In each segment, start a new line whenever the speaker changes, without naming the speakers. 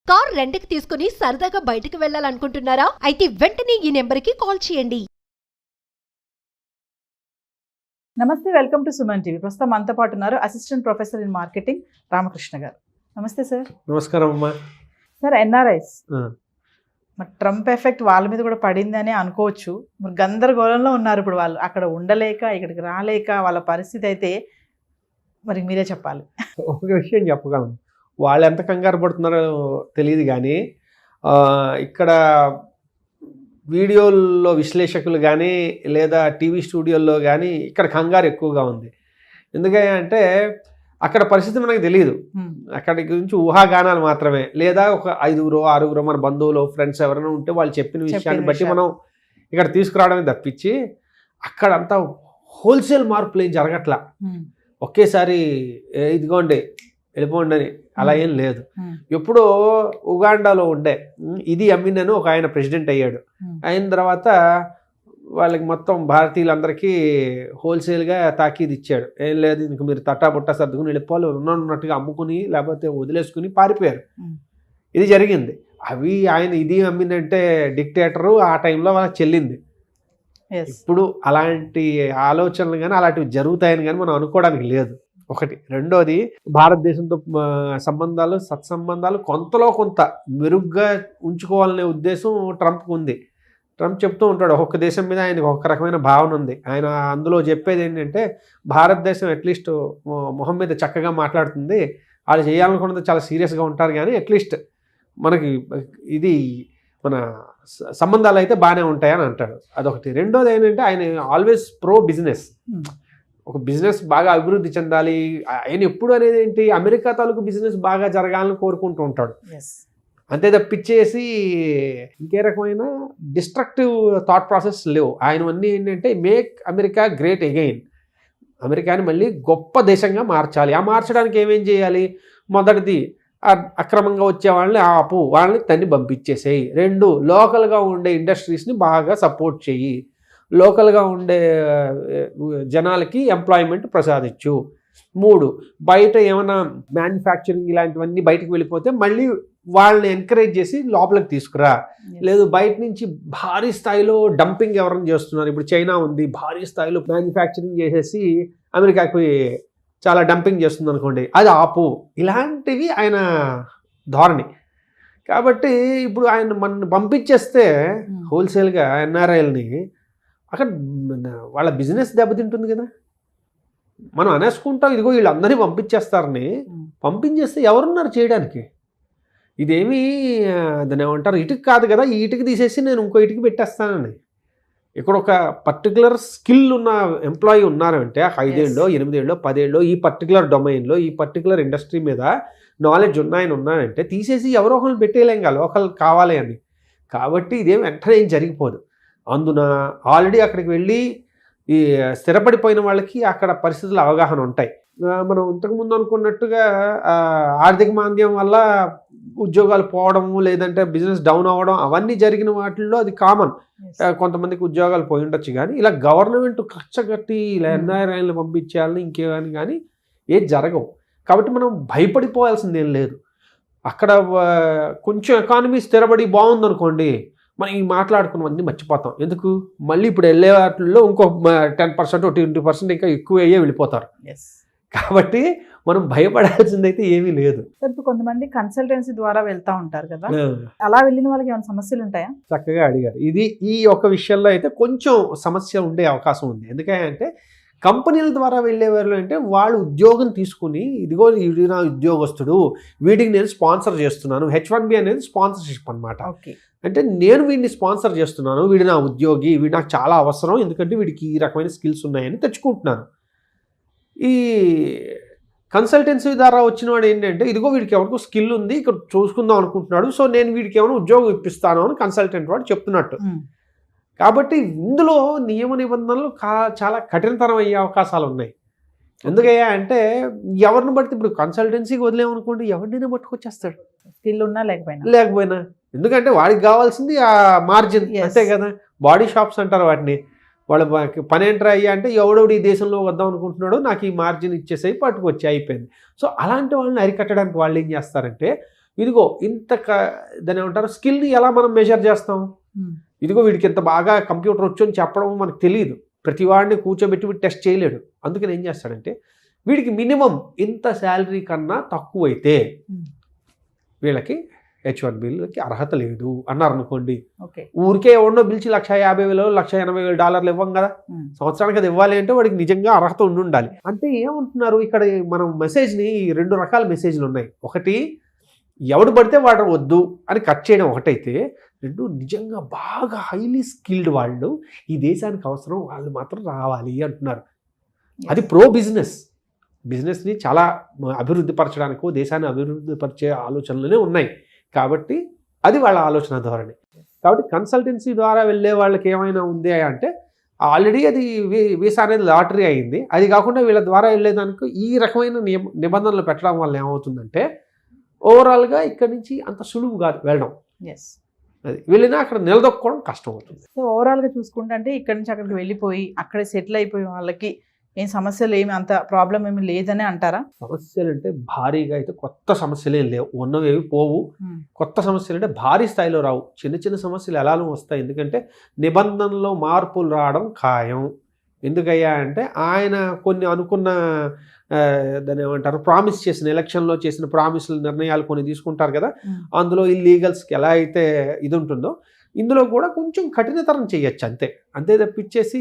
Car రెంట్‌కి తీసుకుని సరదాగా బయటికి వెళ్ళాలనుకుంటున్నారా? అయితే వెంటనే ఈ నెంబర్‌కి కాల్ చేయండి.
నమస్తే, వెల్కమ్ టు సుమన్ టీవీ. ప్రస్తుతం మనతో పాటు ఉన్నారు assistant professor in marketing Ramakrishna గారు. నమస్తే సార్.
నమస్కారం అమ్మా.
సార్, ఎన్ఆర్ఐస్ మరి ట్రంప్ ఎఫెక్ట్ వాళ్ళ మీద కూడా పడిందని అనుకోవచ్చు. మరి గందరగోళంలో ఉన్నారు ఇప్పుడు వాళ్ళు, అక్కడ ఉండలేక ఇక్కడికి రాలేక వాళ్ళ పరిస్థితి అయితే మరి మీరే చెప్పాలి.
ఒక విషయం చెప్పగలను, వాళ్ళు ఎంత కంగారు పడుతున్నారో తెలియదు కానీ ఇక్కడ వీడియోల్లో విశ్లేషకులు కానీ లేదా టీవీ స్టూడియోల్లో కానీ ఇక్కడ కంగారు ఎక్కువగా ఉంది. ఎందుకంటే అక్కడ పరిస్థితి మనకు తెలియదు, అక్కడి గురించి ఊహాగానాలు మాత్రమే, లేదా ఒక 5-6 మన బంధువులు ఫ్రెండ్స్ ఎవరైనా ఉంటే వాళ్ళు చెప్పిన విషయాన్ని బట్టి మనం ఇక్కడ తీసుకురావడమే తప్పించి అక్కడంతా హోల్సేల్ మార్పులు ఏం జరగట్లా. ఒకేసారి ఇదిగోండి వెళ్ళిపోండి అని అలా ఏం లేదు. ఎప్పుడో ఉగాండాలో ఉండే ఇది అమీన్ ఒక ఆయన ప్రెసిడెంట్ అయ్యాడు. అయిన తర్వాత వాళ్ళకి మొత్తం భారతీయులందరికీ హోల్సేల్గా తాకీదు ఇచ్చాడు. ఏం లేదు, ఇంక మీరు తట్టాబుట్టా సర్దుకుని వెళ్ళిపోవాలి, ఉన్నట్టుగా అమ్ముకుని లేకపోతే వదిలేసుకుని పారిపోయారు. ఇది జరిగింది. అవి ఆయన ఇది అమీన్ అంటే డిక్టేటరు ఆ టైంలో వాళ్ళకి చెల్లింది. ఇప్పుడు అలాంటి ఆలోచనలు కానీ అలాంటివి జరుగుతాయని కానీ మనం అనుకోవడానికి లేదు. ఒకటి. రెండోది, భారతదేశంతో సంబంధాలు సత్సంబంధాలు కొంతలో కొంత మెరుగ్గా ఉంచుకోవాలనే ఉద్దేశం ట్రంప్కి ఉంది. ట్రంప్ చెప్తూ ఉంటాడు, ఒక్కొక్క దేశం మీద ఆయనకు ఒక రకమైన భావన ఉంది. ఆయన అందులో చెప్పేది ఏంటంటే భారతదేశం అట్లీస్ట్ మొహం మీద చక్కగా మాట్లాడుతుంది, వాళ్ళు చేయాలనుకున్నది చాలా సీరియస్గా ఉంటారు, కానీ అట్లీస్ట్ మనకి ఇది మన సంబంధాలు అయితే బాగానే ఉంటాయని అంటాడు. అదొకటి. రెండోది ఏంటంటే ఆయన ఆల్వేస్ ప్రో బిజినెస్. ఒక బిజినెస్ బాగా అభివృద్ధి చెందాలి. ఆయన ఎప్పుడు అనేది ఏంటి, అమెరికా తాలూకు బిజినెస్ బాగా జరగాలని కోరుకుంటూ ఉంటాడు. అంతే తప్పించేసి ఇంకే రకమైన డిస్ట్రక్టివ్ థాట్ ప్రాసెస్ లేవు ఆయనవన్నీ. ఏంటంటే మేక్ అమెరికా గ్రేట్ అగైన్, అమెరికాని మళ్ళీ గొప్ప దేశంగా మార్చాలి. ఆ మార్చడానికి ఏమేం చేయాలి? మొదటిది, అక్రమంగా వచ్చే వాళ్ళని ఆపు, వాళ్ళని తన్ని పంపించేసేయి. 2, లోకల్గా ఉండే ఇండస్ట్రీస్ని బాగా సపోర్ట్ చెయ్యి, లోకల్గా ఉండే జనాలకి ఎంప్లాయ్మెంట్ ప్రసాదించు. 3, బయట ఏమైనా మ్యానుఫ్యాక్చరింగ్ ఇలాంటివన్నీ బయటకు వెళ్ళిపోతే మళ్ళీ వాళ్ళని ఎంకరేజ్ చేసి లోపలికి తీసుకురా. లేదు, బయట నుంచి భారీ స్థాయిలో డంపింగ్ ఎవరైనా చేస్తున్నారు, ఇప్పుడు చైనా ఉంది, భారీ స్థాయిలో మ్యానుఫ్యాక్చరింగ్ చేసేసి అమెరికాకి చాలా డంపింగ్ చేస్తుంది అనుకోండి, అది ఆపు. ఇలాంటివి ఆయన ధోరణి. కాబట్టి ఇప్పుడు ఆయన మన పంపించేస్తే హోల్సేల్గా ఎన్ఆర్ఐల్ని, అక్కడ వాళ్ళ బిజినెస్ దెబ్బతింటుంది కదా. మనం అనేసుకుంటాం ఇదిగో వీళ్ళందరినీ పంపించేస్తారని. పంపించేస్తే ఎవరున్నారు చేయడానికి? ఇదేమీ దాన్ని ఏమంటారు, ఇటుక కాదు కదా, ఈ ఇటుక తీసేసి నేను ఇంకో ఇటుక పెట్టేస్తానని. ఇక్కడ ఒక పర్టికులర్ స్కిల్ ఉన్న ఎంప్లాయీ ఉన్నారంటే 5 ఏళ్ళో 8 ఏళ్ళో 10 ఏళ్ళో ఈ పర్టికులర్ డొమైన్లో ఈ పర్టికులర్ ఇండస్ట్రీ మీద నాలెడ్జ్ ఉన్నారంటే తీసేసి ఎవరో ఒకరిని పెట్టేయలేం కదా, లోకల్ కావాలి అని. కాబట్టి ఇదేం వెంటనే ఏం జరిగిపోదు. అందున ఆల్రెడీ అక్కడికి వెళ్ళి ఈ స్థిరపడిపోయిన వాళ్ళకి అక్కడ పరిస్థితుల అవగాహన ఉంటాయి. మనం ఇంతకుముందు అనుకున్నట్టుగా ఆర్థిక మాంద్యం వల్ల ఉద్యోగాలు పోవడము, లేదంటే బిజినెస్ డౌన్ అవ్వడం, అవన్నీ జరిగిన వాటిల్లో అది కామన్. కొంతమందికి ఉద్యోగాలు పోయి ఉండొచ్చు, కానీ ఇలా గవర్నమెంట్ కచ్చగట్టి ఇలా ఎన్ఆర్ఐలను పంపించేయాలని ఇంకేమని కానీ ఏది జరగవు. కాబట్టి మనం భయపడిపోవాల్సిందేం లేదు. అక్కడ కొంచెం ఎకానమీ స్థిరపడి బాగుందనుకోండి, మనం ఈ మాట్లాడుకున్నవన్నీ మర్చిపోతాం. ఎందుకు? మళ్ళీ ఇప్పుడు వెళ్ళే వాటిల్లో ఇంకో 10% 20% ఇంకా ఎక్కువ అయ్యే వెళ్ళిపోతారు. కాబట్టి మనం భయపడాల్సిందైతే ఏమీ లేదు.
ఇప్పుడు కొంతమంది కన్సల్టెన్సీ ద్వారా వెళ్తూ ఉంటారు కదా, అలా వెళ్ళిన వాళ్ళకి ఏమైనా సమస్యలు ఉంటాయా?
చక్కగా అడిగారు. ఈ ఒక విషయంలో అయితే కొంచెం సమస్య ఉండే అవకాశం ఉంది. ఎందుకంటే కంపెనీల ద్వారా వెళ్ళేవాళ్ళు అంటే వాళ్ళు ఉద్యోగం తీసుకుని, ఇదిగో వీడి నా ఉద్యోగస్తుడు, వీడికి నేను స్పాన్సర్ చేస్తున్నాను. H1B అనేది స్పాన్సర్షిప్ అనమాట. అంటే నేను వీడిని స్పాన్సర్ చేస్తున్నాను, వీడి నా ఉద్యోగి, వీడు నాకు చాలా అవసరం, ఎందుకంటే వీడికి ఈ రకమైన స్కిల్స్ ఉన్నాయని తెచ్చుకుంటున్నాను. ఈ కన్సల్టెన్సీ ద్వారా వచ్చిన వాడు ఏంటంటే ఇదిగో వీడికి ఎవరికో స్కిల్ ఉంది, ఇక్కడ చూసుకుందాం అనుకుంటున్నాడు, సో నేను వీడికి ఏమైనా ఉద్యోగం ఇప్పిస్తాను అని కన్సల్టెంట్ వాడు చెప్తున్నట్టు. కాబట్టి ఇందులో నియమ నిబంధనలు చాలా కఠినతరం అయ్యే అవకాశాలు ఉన్నాయి. ఎందుకయ్యా అంటే ఎవరిని బట్టి ఇప్పుడు కన్సల్టెన్సీకి వదిలేమనుకోండి, ఎవరినైనా పట్టుకొచ్చేస్తాడు,
స్కిల్ ఉన్నా లేకపోయినా.
ఎందుకంటే వాడికి కావాల్సింది ఆ మార్జిన్, అంతే కదా. బాడీ షాప్స్ అంటారు వాటిని. వాళ్ళ పని ఏంట్రా అయ్యా అంటే ఎవడెవడు ఈ దేశంలో వద్దాం అనుకుంటున్నాడో నాకు ఈ మార్జిన్ ఇచ్చేసేయి, పట్టుకొచ్చి అయిపోయింది. సో అలాంటి వాళ్ళని అరికట్టడానికి వాళ్ళు ఏం చేస్తారంటే ఇదిగో ఇంత దాని ఏమంటారు స్కిల్ని ఎలా మనం మెజర్ చేస్తాం, ఇదిగో వీడికి ఇంత బాగా కంప్యూటర్ వచ్చు అని చెప్పడం మనకు తెలియదు. ప్రతి వాడిని కూర్చోబెట్టి వీడు టెస్ట్ చేయలేడు. అందుకని ఏం చేస్తాడంటే వీడికి మినిమం ఇంత శాలరీ కన్నా తక్కువైతే వీళ్ళకి H1Bలకి అర్హత లేదు అన్నారు అనుకోండి, ఊరికే ఎవడో పిలిచి $150,000 $180,000 ఇవ్వం కదా, సంవత్సరానికి అది ఇవ్వాలి అంటే వాడికి నిజంగా అర్హత ఉండాలి. అంటే ఏమంటున్నారు ఇక్కడ మనం మెసేజ్ని 2 రకాల మెసేజ్లు ఉన్నాయి. ఒకటి ఎవడు పడితే వాడు వద్దు అని కట్ చేయడం ఒకటైతే, 2 నిజంగా బాగా హైలీ స్కిల్డ్ వాళ్ళు ఈ దేశానికి అవసరం వాళ్ళు మాత్రం రావాలి అంటున్నారు. అది ప్రో బిజినెస్ని చాలా అభివృద్ధి పరచడానికో దేశాన్ని అభివృద్ధి పరిచే ఆలోచనలనే ఉన్నాయి కాబట్టి అది వాళ్ళ ఆలోచన ధోరణి. కాబట్టి కన్సల్టెన్సీ ద్వారా వెళ్ళే వాళ్ళకి ఏమైనా ఉంది అంటే ఆల్రెడీ అది వీసా అనేది లాటరీ అయింది. అది కాకుండా వీళ్ళ ద్వారా వెళ్ళేదానికి ఈ రకమైన నిబంధనలు పెట్టడం వల్ల ఏమవుతుందంటే ఓవరాల్గా ఇక్కడి నుంచి అంత సులువు కాదు వెళ్ళడం. అది వెళ్ళినా అక్కడ నిలదొక్కడం కష్టం అవుతుంది.
సో ఓవరాల్గా చూసుకుంటే అంటే ఇక్కడి నుంచి అక్కడికి వెళ్ళిపోయి అక్కడే సెటిల్ అయిపోయి వాళ్ళకి ఏం సమస్యలు ఏమి అంత ప్రాబ్లం ఏమి లేదని అంటారా?
సమస్యలు అంటే భారీగా అయితే కొత్త సమస్యలు ఏం లేవు, ఉన్నవేవి పోవు. కొత్త సమస్యలు అంటే భారీ స్థాయిలో రావు, చిన్న చిన్న సమస్యలు ఎలానూ వస్తాయి. ఎందుకంటే నిబంధనలో మార్పులు రావడం ఖాయం. ఎందుకయ్యా అంటే ఆయన కొన్ని అనుకున్న దాన్ని ఏమంటారు ప్రామిస్ చేసిన ఎలక్షన్లో చేసిన ప్రామిస్ల నిర్ణయాలు కొన్ని తీసుకుంటారు కదా, అందులో ఇల్లీగల్స్కి ఎలా అయితే ఇది ఉంటుందో ఇందులో కూడా కొంచెం కఠినతరం చేయొచ్చు అంతే తప్పించేసి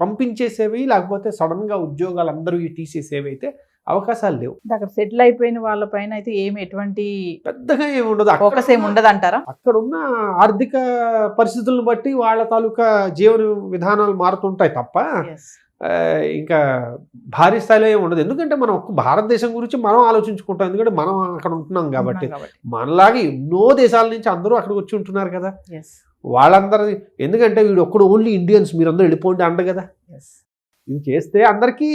పంపించేసేవి లేకపోతే సడన్గా ఉద్యోగాలు అందరూ తీసేసేవి అయితే అవకాశాలు లేవు.
అక్కడ సెటిల్ అయిపోయిన వాళ్ళపైన అయితే ఎటువంటి
పెద్దగా ఏమి ఉండదు,
ఫోకస్ ఏమి ఉండదు అంటారా?
అక్కడ ఉన్న ఆర్థిక పరిస్థితులను బట్టి వాళ్ళ తాలూకా జీవన విధానాలు మారుతుంటాయి తప్ప ఇంకా భారీ స్థాయిలో ఏమి ఉండదు. ఎందుకంటే మనం భారతదేశం గురించి మనం ఆలోచించుకుంటాం, ఎందుకంటే మనం అక్కడ ఉంటున్నాం కాబట్టి. మనలాగే ఎన్నో దేశాల నుంచి అందరూ అక్కడికి వచ్చి ఉంటున్నారు కదా, వాళ్ళందరూ ఎందుకంటే వీడు ఒక్కడు ఓన్లీ ఇండియన్స్ మీరందరూ వెళ్ళిపోండి అంట కదా. ఇది చేస్తే అందరికీ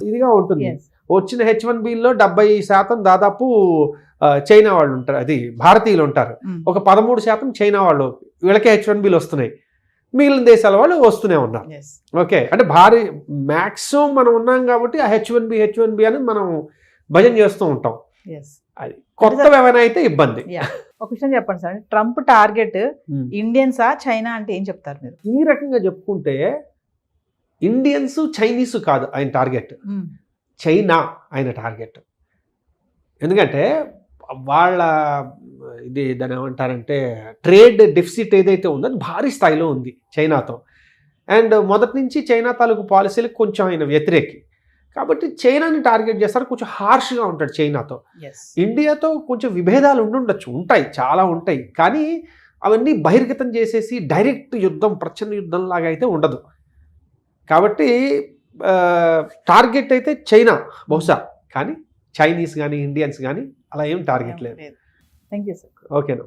ఇదిగా ఉంటుంది. వచ్చిన H1Bలో 70% దాదాపు చైనా వాళ్ళు ఉంటారు, అది భారతీయులు ఉంటారు. ఒక 13% చైనా వాళ్ళు, వీళ్ళకే H1Bలు వస్తున్నాయి. మిగిలిన దేశాల వాళ్ళు వస్తూనే ఉన్నారు. ఓకే, అంటే భారీ మ్యాక్సిమం మనం ఉన్నాం కాబట్టి ఆ H1B అని మనం భజన చేస్తూ ఉంటాం. అది కొత్త ఏమైనా అయితే ఇబ్బంది.
ఒక విషయం చెప్పండి సార్, ట్రంప్ టార్గెట్ ఇండియన్సా చైనా అంటే ఏం చెప్తారు మీరు?
ఈ రకంగా చెప్పుకుంటే ఇండియన్స్ చైనీస్ కాదు ఆయన టార్గెట్, చైనా ఆయన టార్గెట్. ఎందుకంటే వాళ్ళ ఇది దాని ఏమంటారంటే ట్రేడ్ డెఫిసిట్ ఏదైతే ఉందో అది భారీ స్థాయిలో ఉంది చైనాతో. అండ్ మొదటి నుంచి చైనా తాలూకు పాలసీలకు కొంచెం ఆయన వ్యతిరేకి కాబట్టి చైనాని టార్గెట్ చేస్తారు. కొంచెం హార్ష్గా ఉంటాడు చైనాతో. ఇండియాతో కొంచెం విభేదాలు ఉంటాయి, చాలా ఉంటాయి. కానీ అవన్నీ బహిర్గతం చేసేసి డైరెక్ట్ యుద్ధం ప్రచండ యుద్ధం లాగా అయితే ఉండదు. కాబట్టి టార్గెట్ అయితే చైనా బహుశా, కానీ చైనీస్ కానీ ఇండియన్స్ కానీ అలా ఏం టార్గెట్ లేదు.
Thank you sir.
ఓకేనా.